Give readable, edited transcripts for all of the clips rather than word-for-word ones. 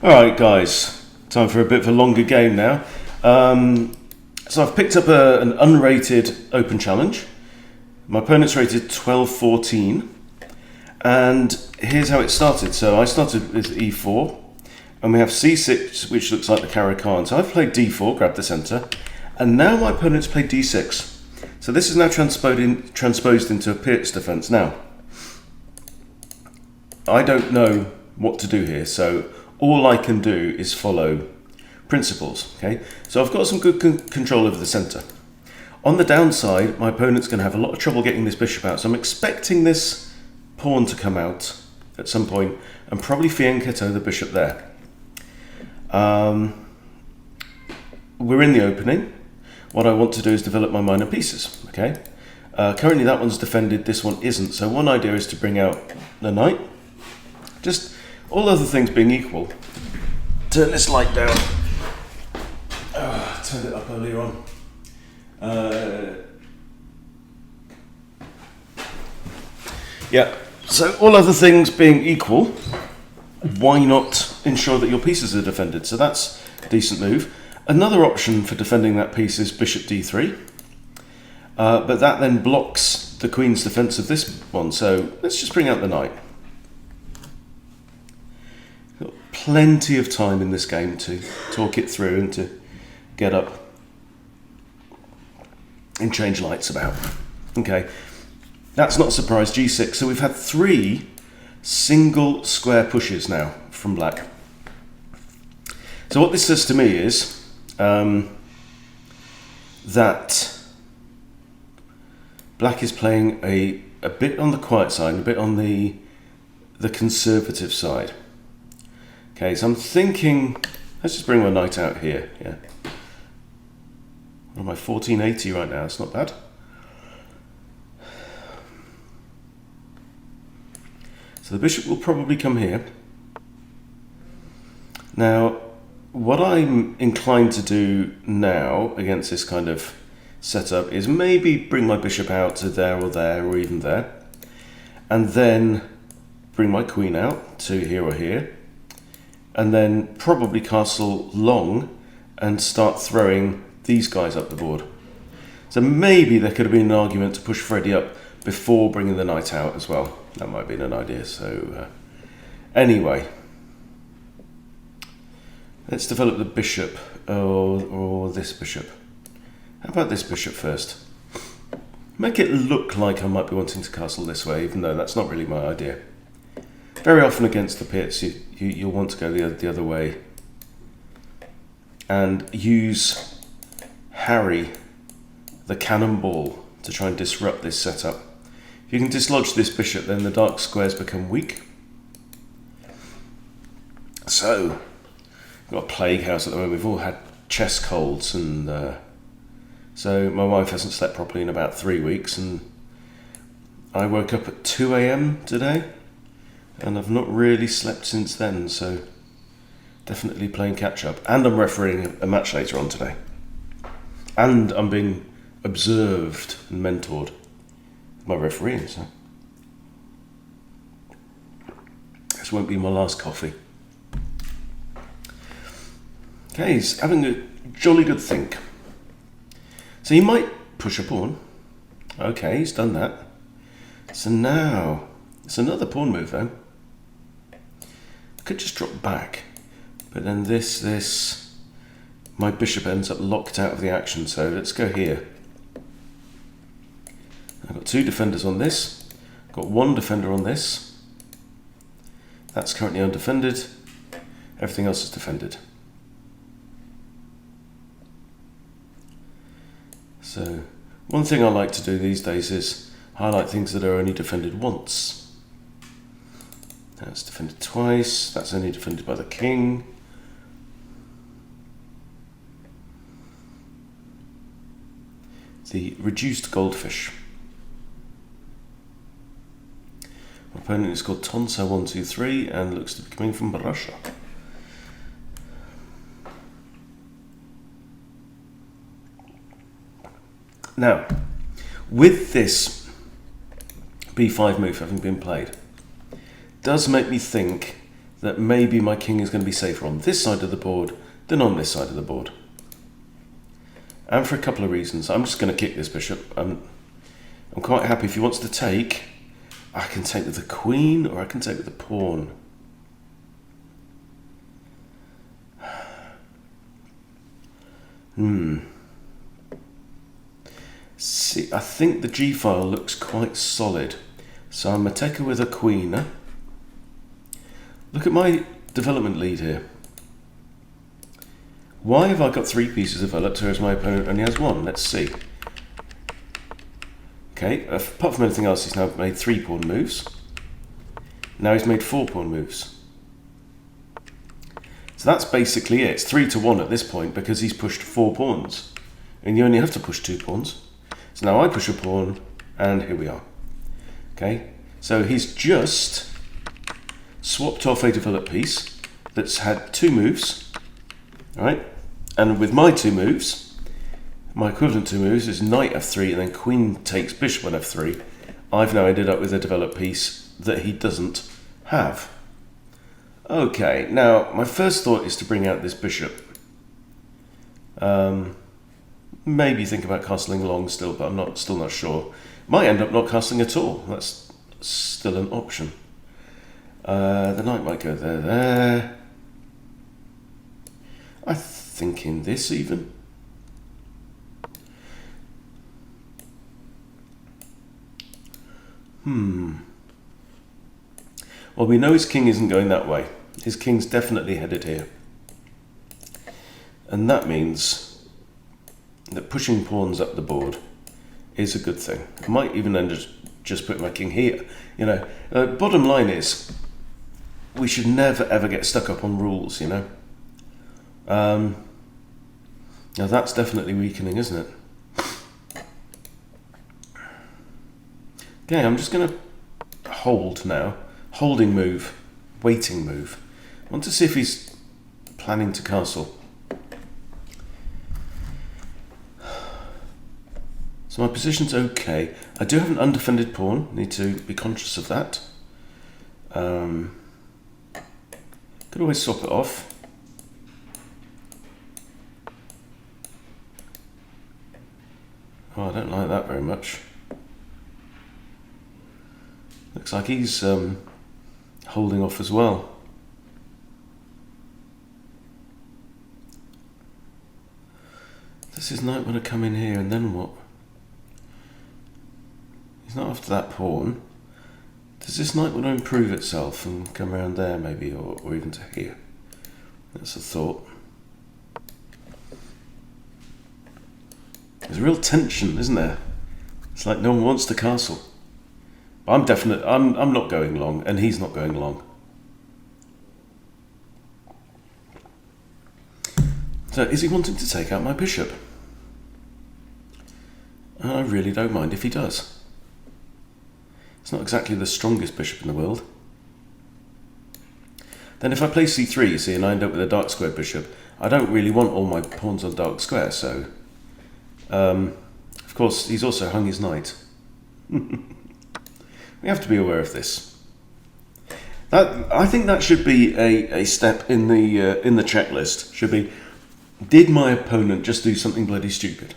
Alright guys, time for a bit of a longer game now. So I've picked up an unrated open challenge. My opponent's rated 12-14, and here's how it started. So I started with e4, and we have c6, which looks like the Caro-Kann. So I've played d4, grabbed the centre, and now my opponent's played d6. So this is now transposed into a Piet's defence. Now, I don't know what to do here, so all I can do is follow principles. Okay, so I've got some good control over the centre. On the downside, my opponent's going to have a lot of trouble getting this bishop out, so I'm expecting this pawn to come out at some point and probably fianchetto the bishop there. We're in the opening. What I want to do is develop my minor pieces. Okay, currently that one's defended, this one isn't, so one idea is to bring out the knight. Just all other things being equal, turn this light down. Turned it up earlier on. Yeah, so all other things being equal, why not ensure that your pieces are defended? So that's a decent move. Another option for defending that piece is bishop d3, but that then blocks the queen's defense of this one, so let's just bring out the knight. Got plenty of time in this game to talk it through and to get up and change lights about. Okay, that's not a surprise, g6. So we've had 3 single square pushes now from black. So what this says to me is that black is playing a bit on the quiet side and a bit on the conservative side. Okay, so I'm thinking, let's just bring my knight out here. Yeah. What am I, 1480 right now? It's not bad. So the bishop will probably come here. Now, what I'm inclined to do now against this kind of setup is maybe bring my bishop out to there or even there, and then bring my queen out to here or here, and then probably castle long and start throwing these guys up the board. So maybe there could have been an argument to push Freddie up before bringing the knight out as well. That might have been an idea. So anyway, let's develop the bishop or this bishop. How about this bishop first? Make it look like I might be wanting to castle this way, even though that's not really my idea. Very often against the Piets, you'll want to go the other way and use Harry the cannonball to try and disrupt this setup. If you can dislodge this bishop, then the dark squares become weak. So, we've got a plague house at the moment. We've all had chest colds, and so my wife hasn't slept properly in about 3 weeks, and I woke up at 2 a.m. today, and I've not really slept since then, so definitely playing catch up. And I'm refereeing a match later on today. And I'm being observed and mentored by refereeing, so this won't be my last coffee. Okay, he's having a jolly good think. So he might push a pawn. Okay, he's done that. So now, it's another pawn move though. I could just drop back, but then my bishop ends up locked out of the action, so let's go here. I've got 2 defenders on this, got 1 defender on this. That's currently undefended, everything else is defended. So, one thing I like to do these days is highlight things that are only defended once. That's defended twice, that's only defended by the king. The reduced goldfish. My opponent is called Tonsa123 and looks to be coming from Russia. Now, with this b5 move having been played, does make me think that maybe my king is going to be safer on this side of the board than on this side of the board. And for a couple of reasons. I'm just going to kick this bishop. I'm quite happy if he wants to take. I can take with the queen or I can take with the pawn. See, I think the g-file looks quite solid. So I'm going to take her with a queen. Look at my development lead here. Why have I got 3 pieces developed, whereas my opponent only has 1? Let's see. Okay, apart from anything else, he's now made 3 pawn moves. Now he's made 4 pawn moves. So that's basically it. It's 3-1 at this point because he's pushed 4 pawns. And you only have to push 2 pawns. So now I push a pawn, and here we are. Okay, so he's just swapped off a developed piece that's had 2 moves. Alright, and with my 2 moves, my equivalent 2 moves is knight f3 and then queen takes bishop on f3. I've now ended up with a developed piece that he doesn't have. Okay, now my first thought is to bring out this bishop. Maybe think about castling long still, but I'm still not sure. Might end up not castling at all. That's still an option. The knight might go there. I think in this even. Well, we know his king isn't going that way. His king's definitely headed here. And that means that pushing pawns up the board is a good thing. I might even end up just putting my king here. You know, bottom line is, we should never ever get stuck up on rules, you know. Now that's definitely weakening, isn't it? Okay, I'm just going to hold now. Holding move, waiting move. I want to see if he's planning to castle. So my position's okay. I do have an undefended pawn. Need to be conscious of that. Could always swap it off. Oh, I don't like that very much. Looks like he's holding off as well. Does his knight want to come in here and then what? He's not after that pawn. Does this knight want to improve itself and come around there maybe, or even to here? That's a thought. There's real tension, isn't there? It's like no one wants to castle. I'm not going long, and he's not going long. So is he wanting to take out my bishop? I really don't mind if he does. It's not exactly the strongest bishop in the world. Then if I play c3, you see, and I end up with a dark square bishop, I don't really want all my pawns on dark square, so... of course, he's also hung his knight. We have to be aware of this. I think that should be a step in the checklist. Should be, did my opponent just do something bloody stupid?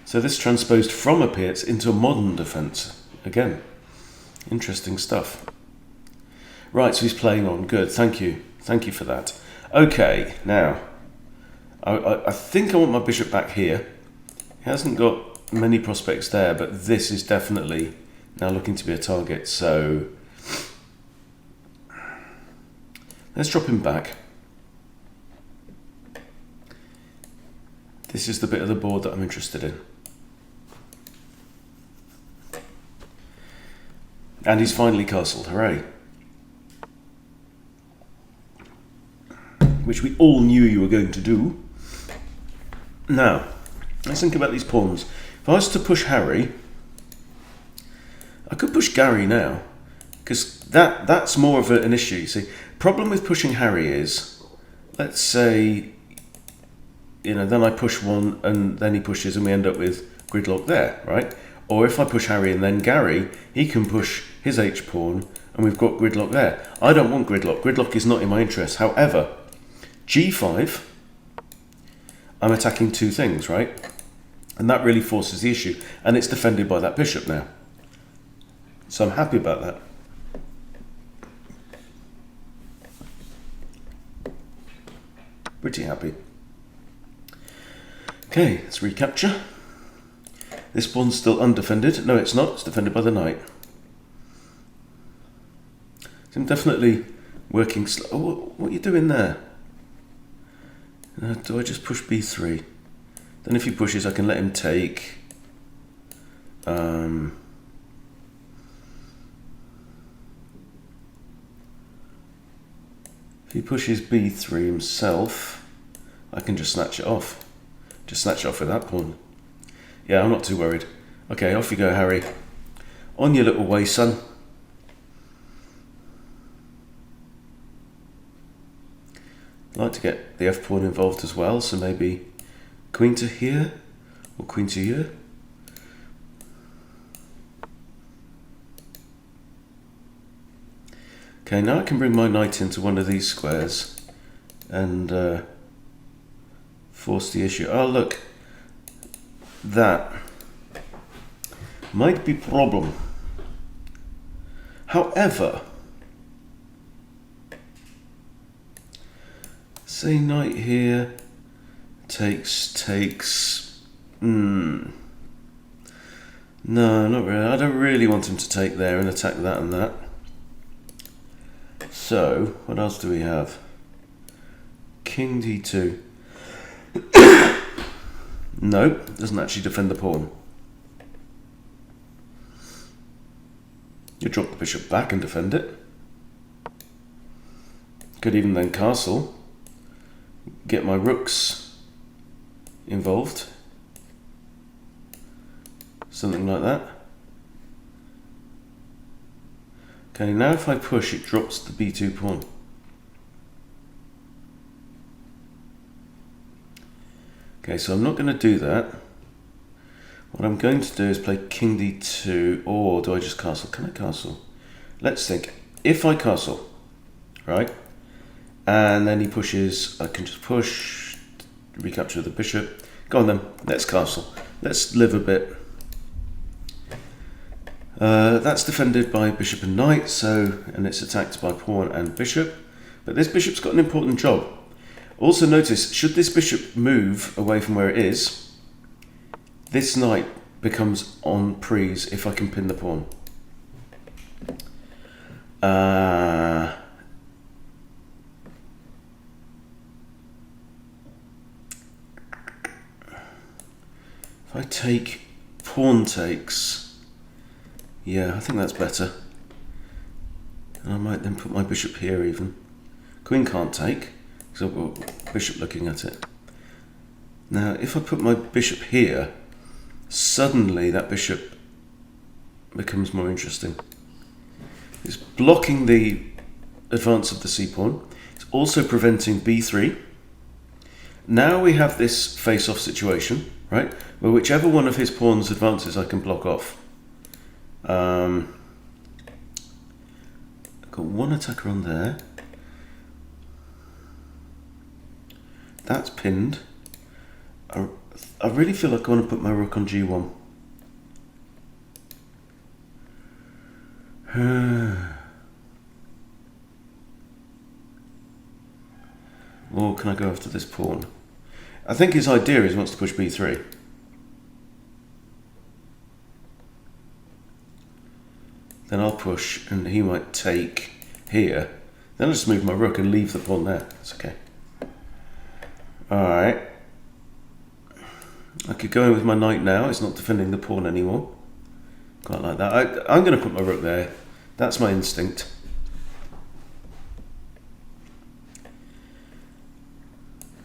So this transposed from a Pietz into a modern defence. Again, interesting stuff. Right, so he's playing on. Good, thank you. Thank you for that. Okay, now, I think I want my bishop back here. He hasn't got many prospects there, but this is definitely now looking to be a target, so let's drop him back. This is the bit of the board that I'm interested in. And he's finally castled, hooray. Which we all knew you were going to do. Now, let's think about these pawns. If I was to push Harry, I could push Gary now, because that's more of an issue, you see. Problem with pushing Harry is, let's say, you know, then I push one and then he pushes and we end up with gridlock there, right? Or if I push Harry and then Gary, he can push his H-pawn and we've got gridlock there. I don't want gridlock. Gridlock is not in my interest. However, G5, I'm attacking two things, right? And that really forces the issue. And it's defended by that bishop now. So I'm happy about that. Pretty happy. Okay, let's recapture. This pawn's still undefended. No, it's not. It's defended by the knight. So I'm definitely working slow. Oh, what are you doing there? Do I just push b3? Then if he pushes, I can let him take. If he pushes b3 himself, I can just snatch it off. Just snatch it off with that pawn. Yeah, I'm not too worried. Okay, off you go, Harry. On your little way, son. I'd like to get the f-pawn involved as well, so maybe queen to here, or queen to here. Okay, now I can bring my knight into one of these squares and force the issue. Oh, look. That might be problem. However, say knight here takes. No, not really. I don't really want him to take there and attack that and that. So, what else do we have? King d2. No, doesn't actually defend the pawn. You drop the bishop back and defend it. Could even then castle. Get my rooks involved. Something like that. Okay, now if I push, it drops the b2 pawn. Okay, so I'm not going to do that. What I'm going to do is play king d2, or do I just castle? Can I castle? Let's think. If I castle, right, and then he pushes, I can just push, recapture the bishop. Go on then, let's castle. Let's live a bit. That's defended by bishop and knight, and it's attacked by pawn and bishop. But this bishop's got an important job. Also notice, should this bishop move away from where it is, this knight becomes en prise if I can pin the pawn. If I take pawn takes, yeah, I think that's better. And I might then put my bishop here even. Queen can't take, because I've got bishop looking at it. Now, if I put my bishop here, suddenly that bishop becomes more interesting. It's blocking the advance of the c-pawn. It's also preventing b3. Now we have this face-off situation, right, where whichever one of his pawns advances I can block off. I've got one attacker on there. That's pinned. I really feel like I want to put my rook on g1. Or can I go after this pawn? I think his idea is he wants to push b3. Then I'll push and he might take here. Then I'll just move my rook and leave the pawn there. It's okay. Alright. I could go in with my knight now. It's not defending the pawn anymore. Quite like that. I'm going to put my rook there. That's my instinct.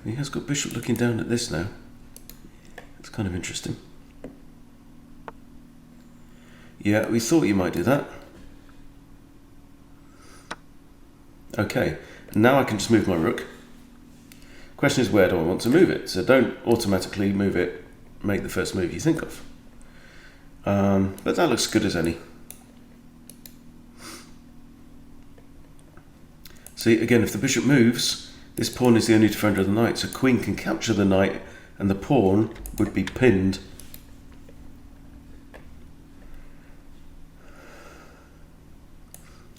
He has got bishop looking down at this now. It's kind of interesting. Yeah, we thought you might do that. Okay, now I can just move my rook. Question is, where do I want to move it? So don't automatically move it, make the first move you think of. But that looks good as any. See, again, if the bishop moves, this pawn is the only defender of the knight, so queen can capture the knight and the pawn would be pinned.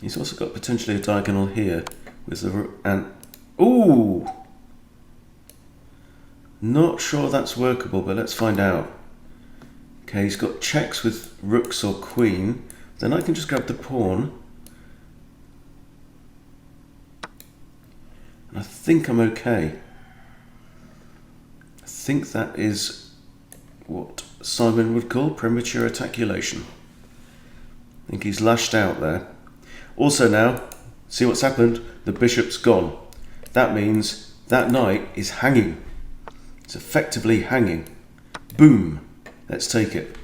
He's also got potentially a diagonal here with the rook and... Ooh! Not sure that's workable, but let's find out. Okay, he's got checks with rooks or queen. Then I can just grab the pawn. And I think I'm okay. I think that is what Simon would call premature ejaculation. I think he's lashed out there. Also now, see what's happened? The bishop's gone. That means that knight is hanging. It's effectively hanging. Boom. Let's take it.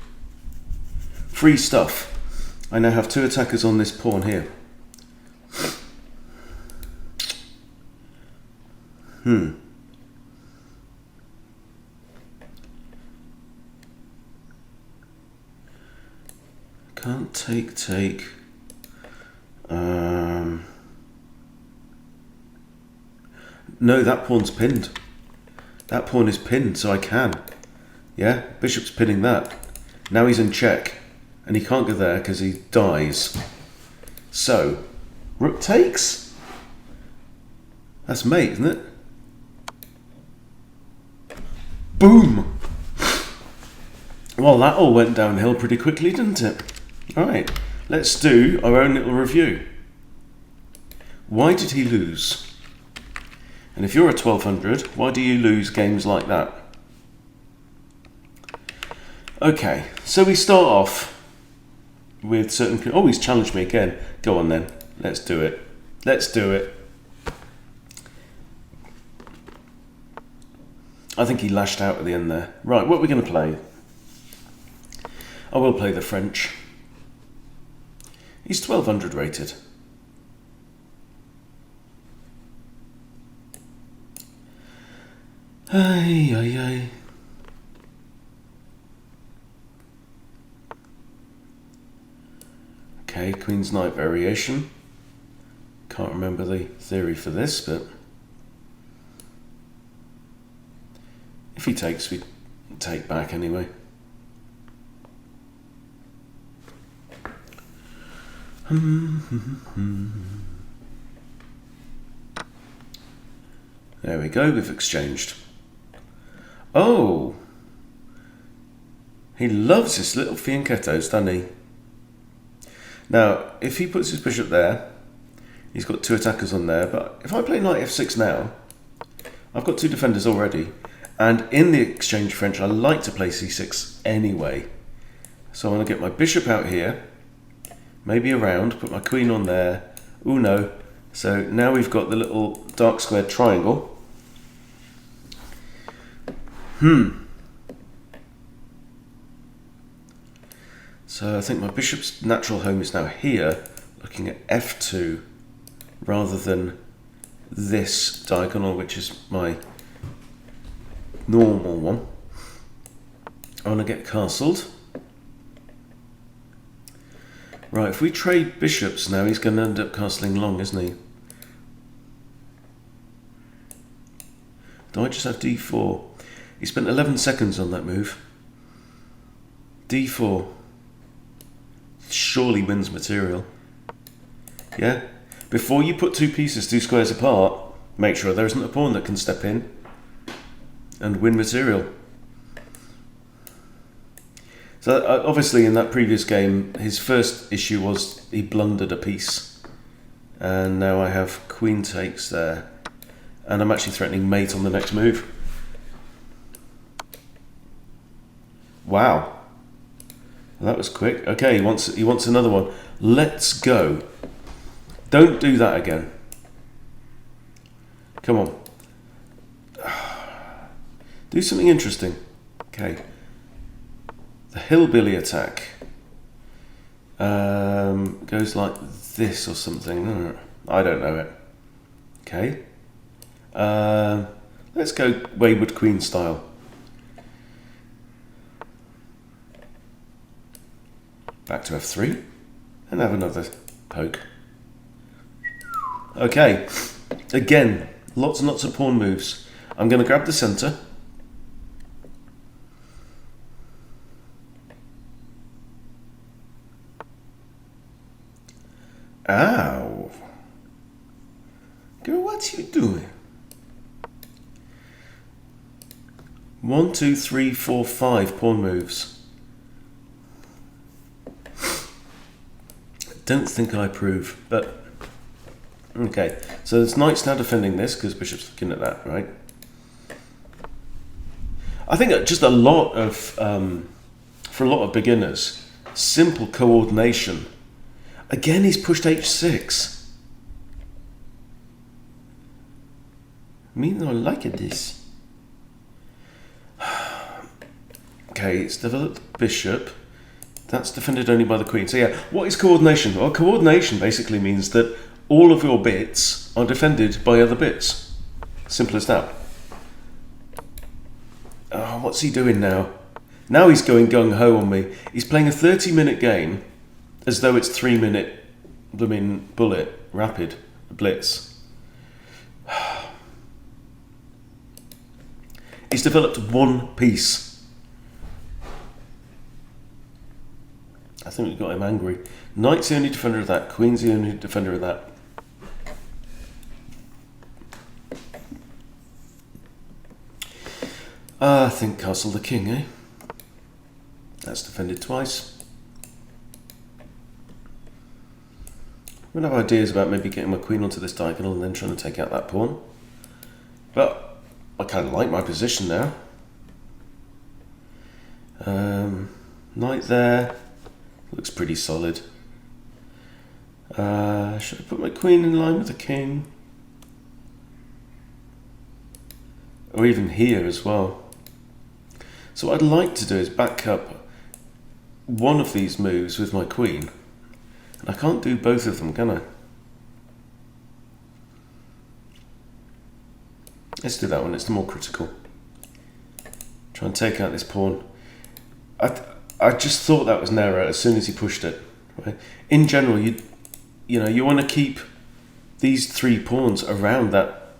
Free stuff. I now have 2 attackers on this pawn here. Can't take. No, that pawn's pinned. That pawn is pinned, so I can. Yeah, bishop's pinning that. Now he's in check, and he can't go there because he dies. So, rook takes? That's mate, isn't it? Boom! Well, that all went downhill pretty quickly, didn't it? Alright, let's do our own little review. Why did he lose? And if you're a 1200, why do you lose games like that? Okay, so we start off with certain... Oh, he's challenged me again. Go on then, let's do it. Let's do it. I think he lashed out at the end there. Right, what are we going to play? I will play the French. He's 1200 rated. Ay, ay, ay. Okay, Queen's Knight variation. Can't remember the theory for this, but if he takes, we take back anyway. There we go, we've exchanged. Oh! He loves his little fianchettos, doesn't he? Now, if he puts his bishop there, he's got 2 attackers on there, but if I play knight f6 now, I've got 2 defenders already, and in the exchange French, I like to play c6 anyway. So I'm going to get my bishop out here, maybe around, put my queen on there. Ooh, no. So now we've got the little dark squared triangle. So I think my bishop's natural home is now here, looking at f2, rather than this diagonal, which is my normal one. I want to get castled. Right, if we trade bishops now, he's going to end up castling long, isn't he? Do I just have d4? He spent 11 seconds on that move. d4. Surely wins material. Yeah? Before you put 2 pieces 2 squares apart, make sure there isn't a pawn that can step in and win material. So obviously in that previous game, his first issue was he blundered a piece. And now I have queen takes there. And I'm actually threatening mate on the next move. Wow. That was quick. Okay, he wants another one. Let's go. Don't do that again. Come on. Do something interesting. Okay. The hillbilly attack goes like this or something. I don't know it. Okay. Let's go Wayward Queen style. Back to f3 and have another poke. Okay, again, lots and lots of pawn moves. I'm going to grab the centre. Ow. Girl, what you doing? 1, 2, 3, 4, 5 pawn moves. Don't think I approve, but okay. So this knight's now defending this because bishop's looking at that, right? I think just a lot of, for a lot of beginners, simple coordination. Again, he's pushed h6. Me no like this. Okay, it's developed bishop. That's defended only by the queen. So yeah, what is coordination? Well, coordination basically means that all of your bits are defended by other bits. Simple as that. Oh, what's he doing now? Now he's going gung-ho on me. He's playing a 30-minute game as though it's 3-minute blooming bullet, rapid, blitz. He's developed one piece. I think we got him angry. Knight's the only defender of that. Queen's the only defender of that. I think castle the king, eh? That's defended twice. I'm going to have ideas about maybe getting my queen onto this diagonal and then trying to take out that pawn. But I kind of like my position now. Knight there. Looks pretty solid. Should I put my queen in line with the king? Or even here as well. So what I'd like to do is back up one of these moves with my queen. And I can't do both of them, can I? Let's do that one, it's the more critical. Try and take out this pawn. I just thought that was an error as soon as he pushed it. Right? In general, you want to keep these 3 pawns around that.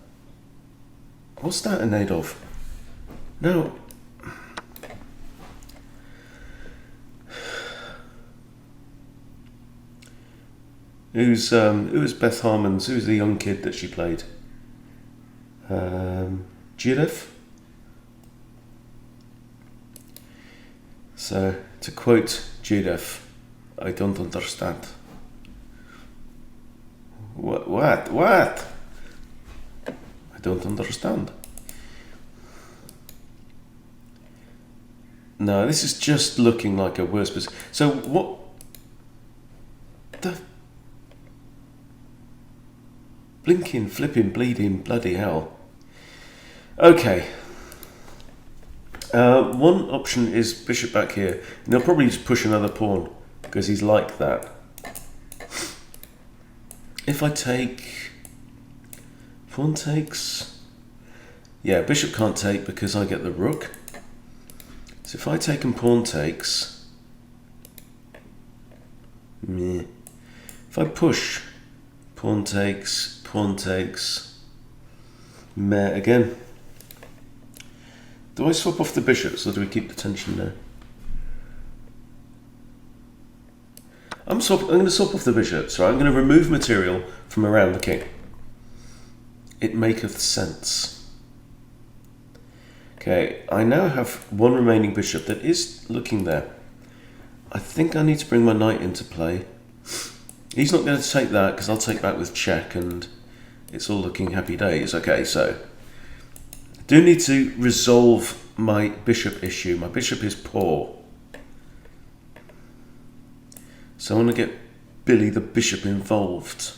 What's that an aid of? No. Who was Beth Harmon's? Who's the young kid that she played? Jiref. So, to quote Jiref, I don't understand. What? I don't understand. No, this is just looking like a worse position. So, what the blinking, flipping, bleeding, bloody hell. Okay. One option is bishop back here, and he'll probably just push another pawn because he's like that. If I take pawn takes, yeah, bishop can't take because I get the rook. So if I take and pawn takes, meh. If I push pawn takes, meh again. Do I swap off the bishops or do we keep the tension there? I'm going to swap off the bishops, right? I'm going to remove material from around the king. It maketh sense. Okay, I now have one remaining bishop that is looking there. I think I need to bring my knight into play. He's not going to take that because I'll take back with check and it's all looking happy days. Okay, so do need to resolve my bishop issue. My bishop is poor. So I want to get Billy the bishop involved.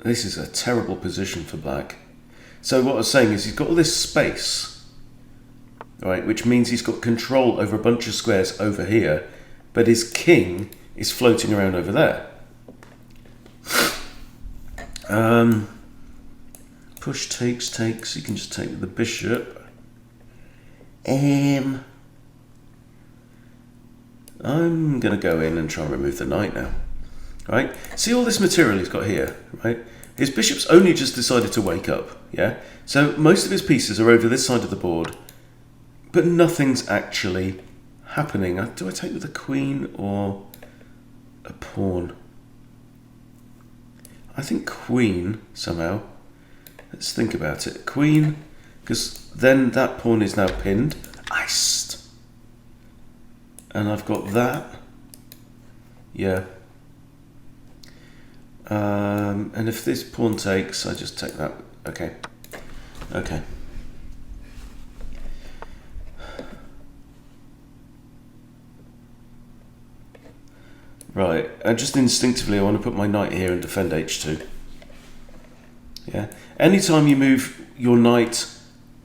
This is a terrible position for black. So what I was saying is he's got all this space, right, which means he's got control over a bunch of squares over here, but his king is floating around over there. Push takes, you can just take the bishop. I'm going to go in and try and remove the knight now. Right? See all this material he's got here, right? His bishop's only just decided to wake up, yeah? So most of his pieces are over this side of the board, but nothing's actually happening. Do I take with a queen or a pawn? I think queen, somehow. Let's think about it. Queen, because then that pawn is now pinned. Iced. And I've got that. Yeah. And if this pawn takes, I just take that. Okay. Okay. Right. And just instinctively, I want to put my knight here and defend h2. Yeah. Anytime you move your knight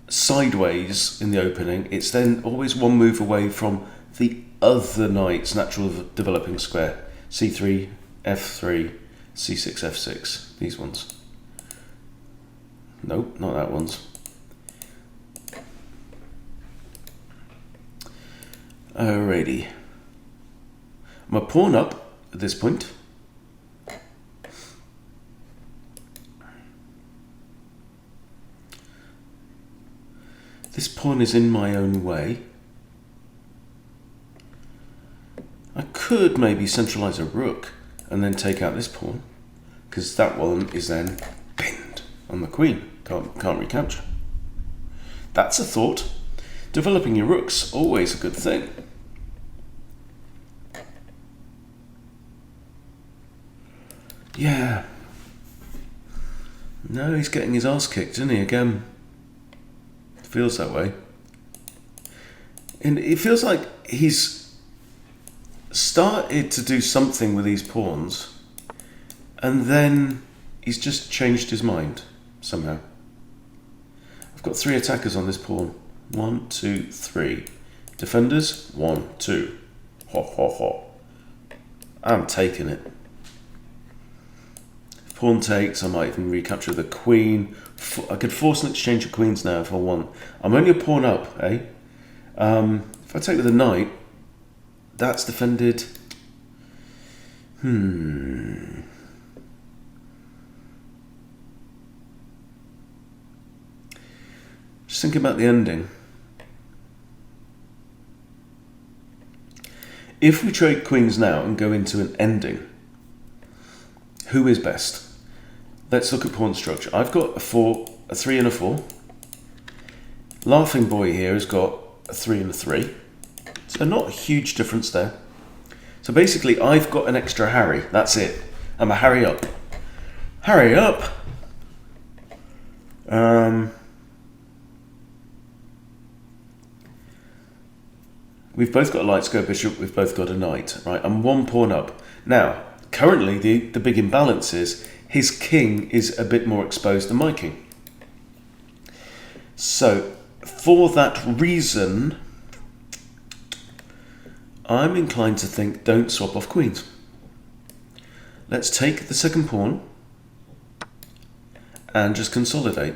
sideways in the opening, it's then always one move away from the other knight's natural developing square. c3, f3, c6, f6. These ones. Nope, not that one's. Alrighty. I'm a pawn up at this point. This pawn is in my own way. I could maybe centralize a rook and then take out this pawn, because that one is then pinned on the queen. Can't recapture. That's a thought. Developing your rook's always a good thing. Yeah. No, he's getting his ass kicked, isn't he, again? It feels that way. And it feels like he's started to do something with these pawns, and then he's just changed his mind somehow. I've got 3 attackers on this pawn. 1, 2, 3. Defenders, 1, 2. Ho, ho, ho. I'm taking it. If pawn takes, I might even recapture the queen. I could force an exchange of queens now if I want. I'm only a pawn up, eh? If I take with a knight, that's defended. Just thinking about the ending. If we trade queens now and go into an ending, who is best? Let's look at pawn structure. I've got a 3 and a 4. Laughing Boy here has got a 3 and a 3. So not a huge difference there. So basically I've got an extra Harry. That's it. I'm a Harry up. Harry up. We've both got a light square bishop, we've both got a knight, right? I'm 1 pawn up. Now, currently the big imbalance is his king is a bit more exposed than my king. So, for that reason, I'm inclined to think don't swap off queens. Let's take the second pawn and just consolidate.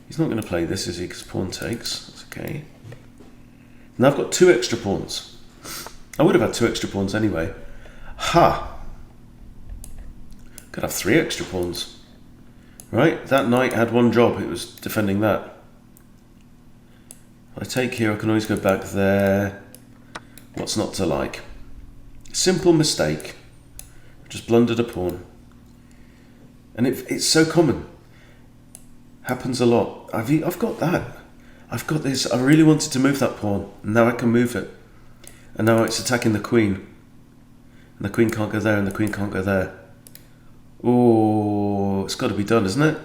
He's not going to play this, is he? Because pawn takes. That's okay. Now I've got 2 extra pawns. I would have had 2 extra pawns anyway. Ha! Could have 3 extra pawns. Right? That knight had one job. It was defending that. If I take here, I can always go back there. What's not to like? Simple mistake. Just blundered a pawn. And it's so common. Happens a lot. I've got that. I've got this. I really wanted to move that pawn. And now I can move it. And now it's attacking the queen. And the queen can't go there and the queen can't go there. Oh, it's got to be done, isn't it?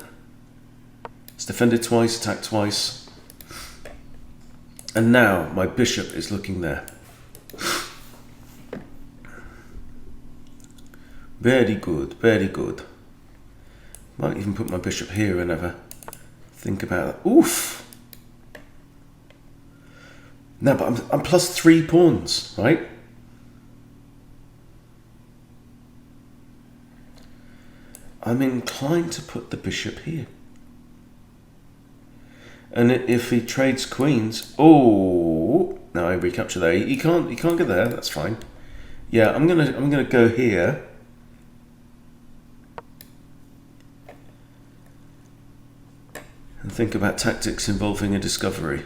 It's defended twice, attacked twice. And now my bishop is looking there. Very good, very good. Might even put my bishop here whenever. Think about that. Oof! No, but I'm plus 3 pawns, right? I'm inclined to put the bishop here. And if he trades queens, oh, no, I recapture there. He can't get there. That's fine. Yeah, I'm gonna go here. And think about tactics involving a discovery.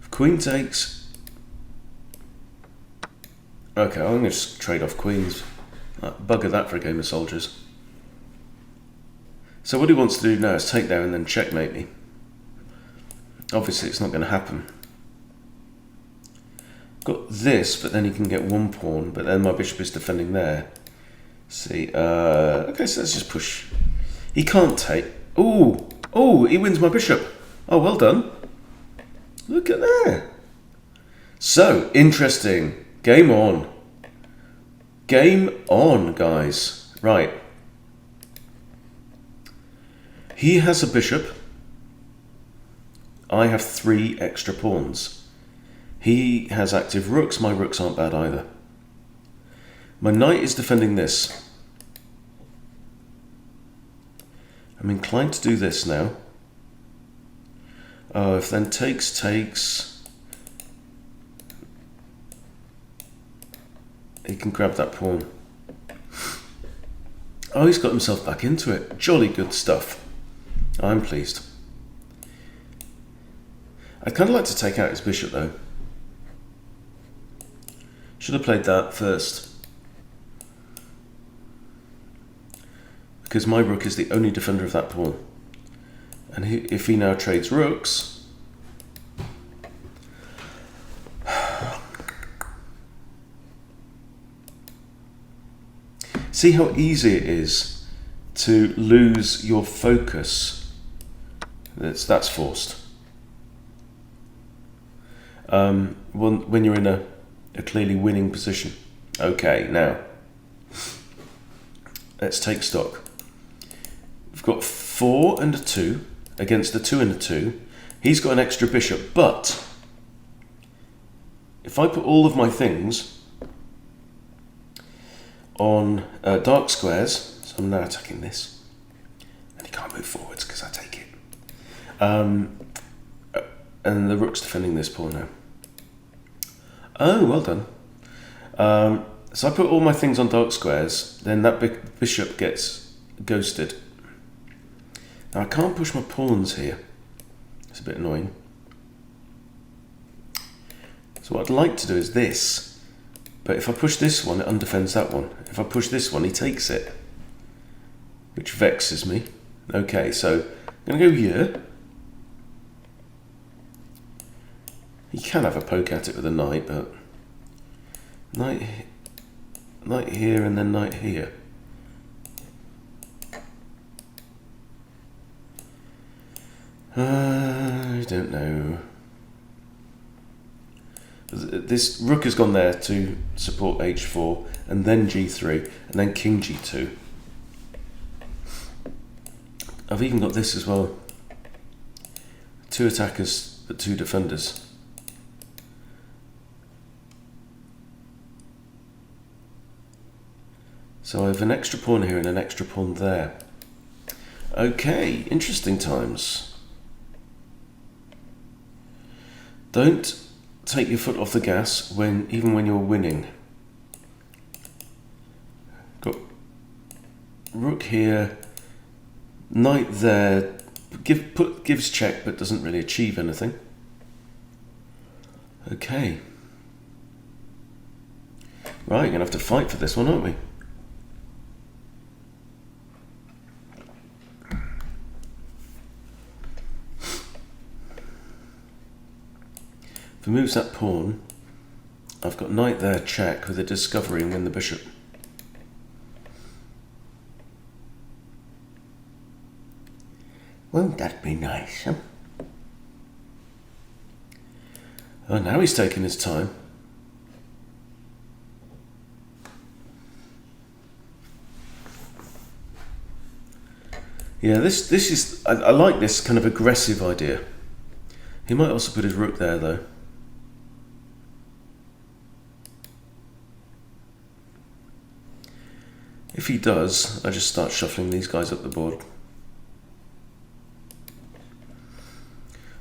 If queen takes, okay, I'm gonna just trade off queens. Bugger that for a game of soldiers. So what he wants to do now is take there and then checkmate me. Obviously it's not going to happen. Got this, but then he can get one pawn, but then my bishop is defending there. See, okay, so let's just push. He can't take. Oh, he wins my bishop. Oh, well done. Look at that. So, interesting. Game on. Game on, guys. Right. He has a bishop. I have 3 extra pawns. He has active rooks. My rooks aren't bad either. My knight is defending this. I'm inclined to do this now. Oh, if then takes. He can grab that pawn. Oh, he's got himself back into it. Jolly good stuff. I'm pleased. I'd kind of like to take out his bishop though. Should have played that first. Because my rook is the only defender of that pawn. And if he now trades rooks... See how easy it is to lose your focus. That's forced. When you're in a clearly winning position. Okay, now let's take stock. We've got 4 and a 2 against a 2 and a 2. He's got an extra bishop, but if I put all of my things on dark squares, so I'm now attacking this, and he can't move forwards because I take it. And the rook's defending this pawn now. Oh, well done. So I put all my things on dark squares, then that bishop gets ghosted. Now I can't push my pawns here. It's a bit annoying. So what I'd like to do is this. But if I push this one, it undefends that one. If I push this one, he takes it. Which vexes me. Okay, so I'm going to go here. You can have a poke at it with a knight, but knight here and then knight here. I don't know. This rook has gone there to support h4, and then g3, and then king g2. I've even got this as well. 2 attackers, but 2 defenders. So I have an extra pawn here and an extra pawn there. Okay, interesting times. Don't take your foot off the gas even when you're winning. Got rook here, knight there. Gives check but doesn't really achieve anything. Okay. Right, you're gonna have to fight for this one, aren't we? If he moves that pawn, I've got knight there, check, with a discovery and win the bishop. Won't that be nice, huh? Oh, now he's taking his time. Yeah, this is... I like this kind of aggressive idea. He might also put his rook there, though. If he does, I just start shuffling these guys up the board.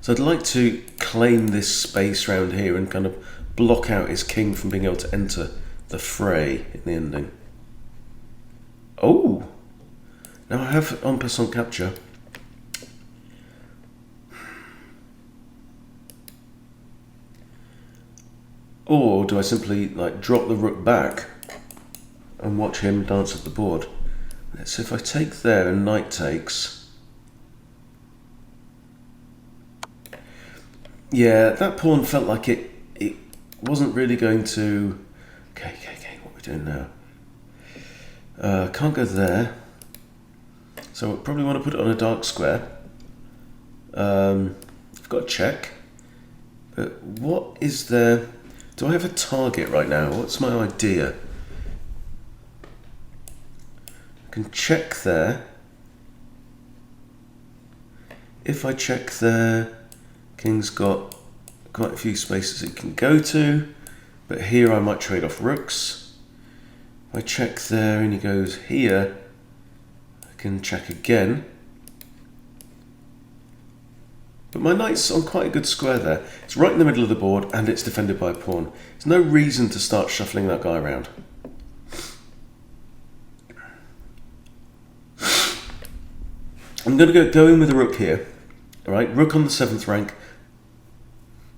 So I'd like to claim this space around here and kind of block out his king from being able to enter the fray in the ending. Oh! Now I have en passant capture. Or do I simply like drop the rook back and watch him dance at the board? So if I take there and knight takes, yeah, that pawn felt like it wasn't really going to. Okay, what are we doing now? Can't go there, so I probably want to put it on a dark square. I've got a check, but what is there? Do I have a target right now? What's my idea? I can check there. If I check there, king's got quite a few spaces it can go to, but here I might trade off rooks. If I check there and he goes here, I can check again. But my knight's on quite a good square there. It's right in the middle of the board and it's defended by a pawn. There's no reason to start shuffling that guy around. I'm going to go in with a rook here. All right, rook on the 7th rank.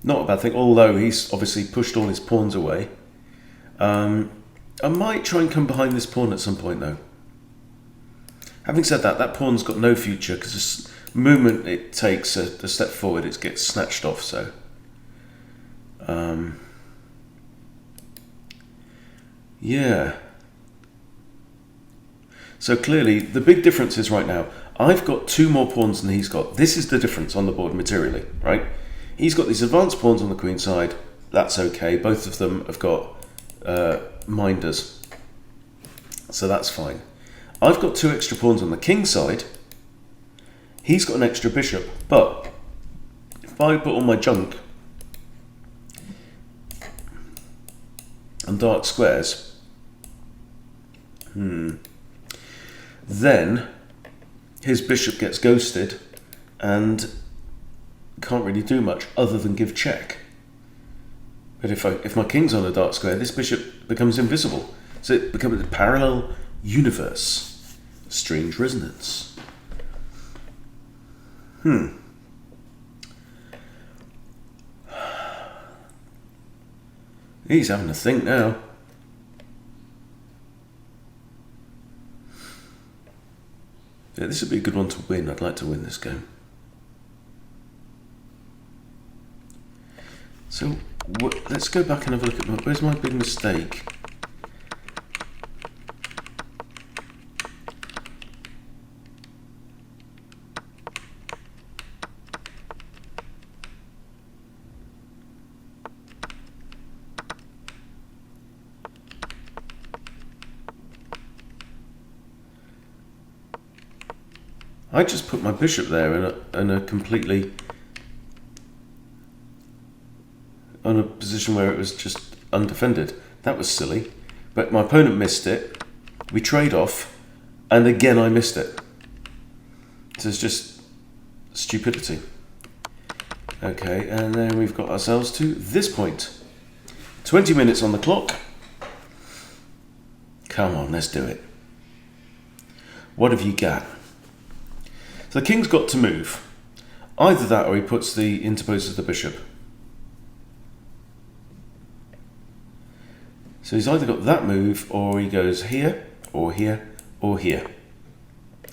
Not a bad thing, although he's obviously pushed all his pawns away. I might try and come behind this pawn at some point though. Having said that, that pawn's got no future because the moment it takes a step forward, it gets snatched off. So, yeah. So clearly, the big difference is right now, I've got 2 more pawns than he's got. This is the difference on the board materially, right? He's got these advanced pawns on the queen side. That's okay. Both of them have got minders. So that's fine. I've got 2 extra pawns on the king side. He's got an extra bishop. But if I put all my junk and dark squares, then his bishop gets ghosted and can't really do much other than give check. But if my king's on a dark square, this bishop becomes invisible. So it becomes a parallel universe. Strange resonance. He's having a think now. Yeah, this would be a good one to win. I'd like to win this game. So let's go back and have a look at where's my big mistake. I just put my bishop there in a completely on a position where it was just undefended. That was silly, but my opponent missed it. We trade off, and again I missed it. So it's just stupidity. Okay, and then we've got ourselves to this point. 20 minutes on the clock. Come on, let's do it. What have you got? So the king's got to move. Either that or he interposes the bishop. So he's either got that move or he goes here, or here, or here.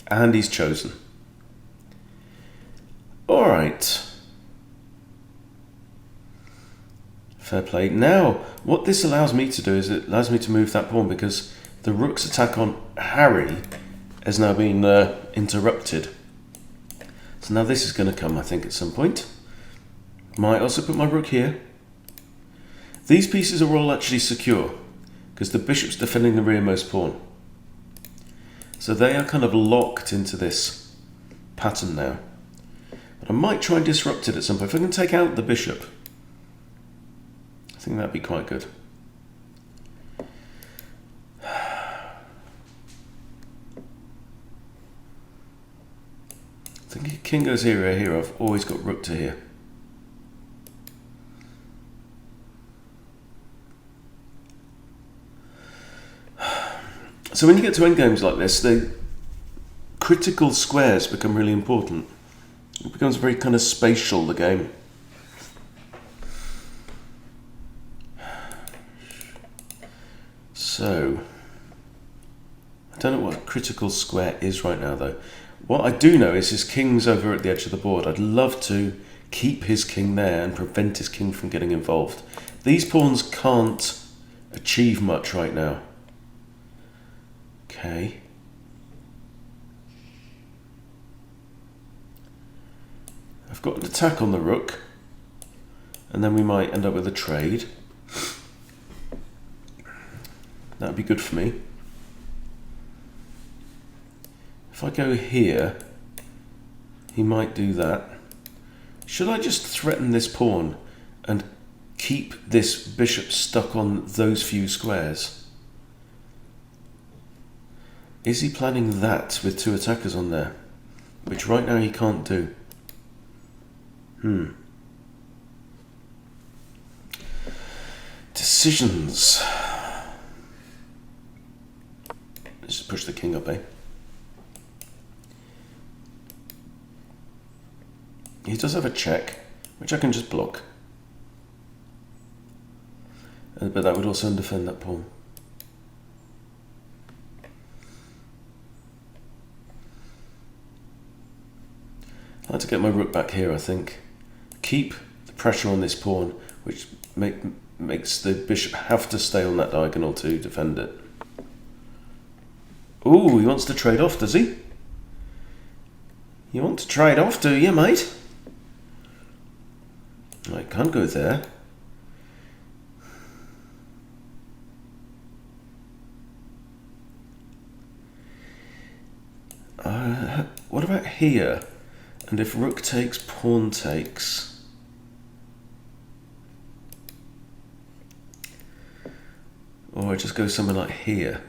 And he's chosen. Alright. Fair play. Now, what this allows me to do is it allows me to move that pawn because the rook's attack on Harry has now been interrupted. So now this is going to come, I think, at some point. Might also put my rook here. These pieces are all actually secure because the bishop's defending the rearmost pawn. So they are kind of locked into this pattern now. But I might try and disrupt it at some point. If I can take out the bishop, I think that'd be quite good. I think king goes here or here. I've always got rook to here. So when you get to endgames like this, the critical squares become really important. It becomes very kind of spatial, the game. So, I don't know what a critical square is right now, though. What I do know is his king's over at the edge of the board. I'd love to keep his king there and prevent his king from getting involved. These pawns can't achieve much right now. Okay. I've got an attack on the rook, and then we might end up with a trade. That'd be good for me. If I go here, he might do that. Should I just threaten this pawn and keep this bishop stuck on those few squares? Is he planning that with two attackers on there? Which right now he can't do. Decisions. Let's just push the king up, eh? He does have a check, which I can just block. But that would also undefend that pawn. I'd like to get my rook back here, I think. Keep the pressure on this pawn, which makes the bishop have to stay on that diagonal to defend it. Ooh, he wants to trade off, does he? You want to trade off, do you, mate? I can't go there. What about here? And if rook takes, pawn takes. Or I just go somewhere like here.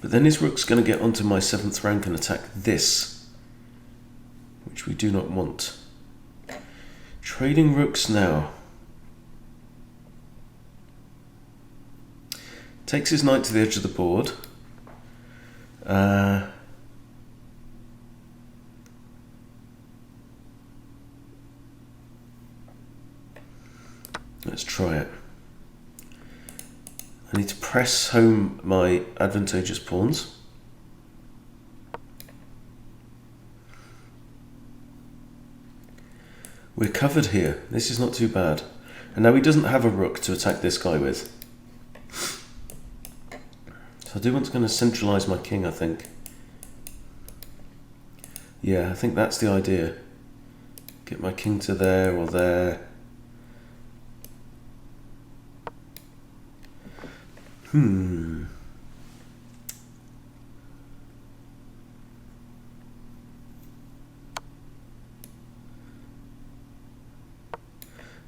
But then his rook's going to get onto my 7th rank and attack this, which we do not want. Trading rooks now. Takes his knight to the edge of the board. Let's try it. I need to press home my advantageous pawns. We're covered here. This is not too bad. And now he doesn't have a rook to attack this guy with. So I do want to kind of centralise my king, I think. Yeah, I think that's the idea. Get my king to there or there.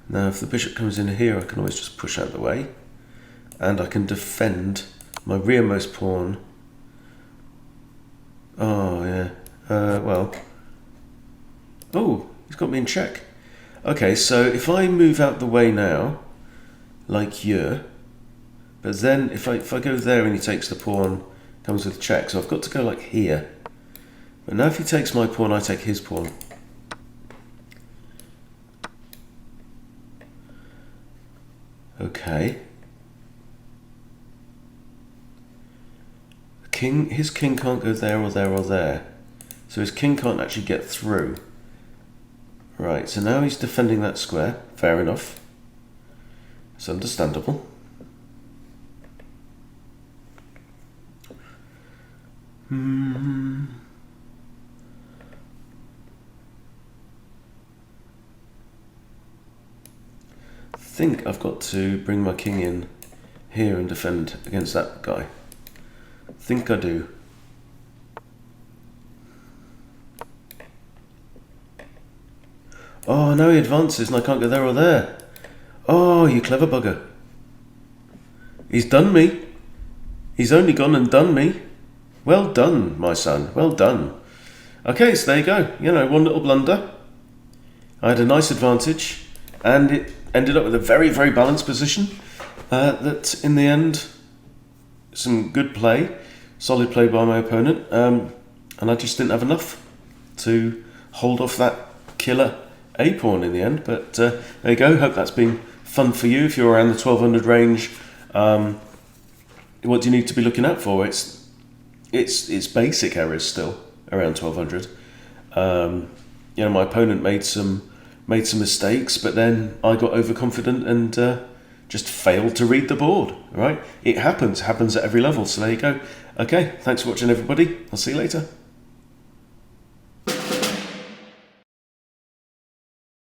Now if the bishop comes in here, I can always just push out the way. And I can defend my rearmost pawn. Oh, yeah. Well. Oh, he's got me in check. Okay, so if I move out the way now, like here, but then if I go there and he takes the pawn, comes with check, so I've got to go like here. But now if he takes my pawn, I take his pawn. Okay. His king can't go there or there or there. So his king can't actually get through. Right, so now he's defending that square. Fair enough. It's understandable. I think I've got to bring my king in here and defend against that guy. I think I do. Oh, now he advances and I can't go there or there. Oh, you clever bugger. He's done me. He's only gone and done me. Well done, my son. Well done. Okay, so there you go. You know, one little blunder. I had a nice advantage and it ended up with a very, very balanced position. that in the end, some good play, solid play by my opponent, and I just didn't have enough to hold off that killer A-pawn in the end. But there you go. Hope that's been fun for you. If you're around the 1200 range, what do you need to be looking out for? It's basic errors still around 1200. My opponent made some mistakes, but then I got overconfident and just failed to read the board. Right? It happens at every level. So there you go. Okay, thanks for watching, everybody. I'll see you later.